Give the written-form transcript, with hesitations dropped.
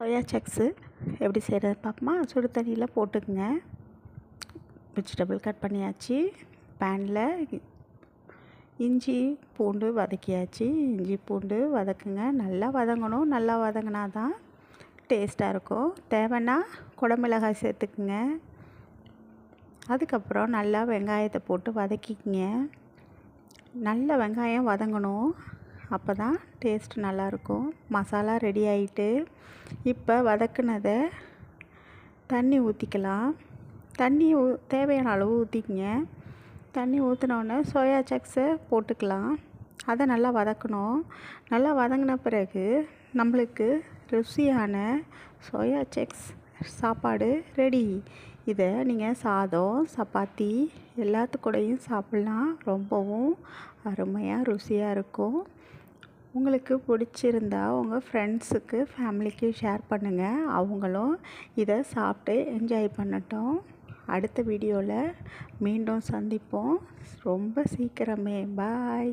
Soya சக்ஸு எப்படி செய்கிறது பார்ப்போமா. சுடு தண்ணியில் போட்டுக்குங்க. வெஜிடபிள் கட் பண்ணியாச்சு. பேனில் இஞ்சி பூண்டு வதக்கியாச்சு. இஞ்சி பூண்டு வதக்குங்க. நல்லா வதங்கணும். நல்லா வதங்கினா தான் டேஸ்ட்டாக இருக்கும். தேவைன்னா குடமிளகாய் சேர்த்துக்குங்க. அதுக்கப்புறம் நல்லா வெங்காயத்தை போட்டு வதக்கிக்கங்க. நல்ல வெங்காயம் வதங்கணும். அப்போ தான் டேஸ்ட் நல்லாயிருக்கும். மசாலா ரெடி ஆகிட்டு இப்போ வதக்குனதை தண்ணி ஊற்றிக்கலாம். தண்ணி தேவையான அளவு ஊற்றிக்கங்க. தண்ணி ஊற்றினோடனே சோயா சக்ஸை போட்டுக்கலாம். அதை நல்லா வதக்கணும். நல்லா வதங்கின பிறகு நம்மளுக்கு ருசியான சோயா சக்ஸ் சாப்பாடு ரெடி. இதை நீங்கள் சாதம் சப்பாத்தி எல்லாத்துக்கூடையும் சாப்பிட்லாம். ரொம்பவும் அருமையாக ருசியாக இருக்கும். உங்களுக்கு பிடிச்சிருந்தா உங்கள் ஃப்ரெண்ட்ஸுக்கு ஃபேமிலிக்கு ஷேர் பண்ணுங்கள். அவங்களும் இதை சாப்பிட்டு என்ஜாய் பண்ணட்டும். அடுத்த வீடியோவில் மீண்டும் சந்திப்போம். ரொம்ப சீக்கிரமே. பாய்.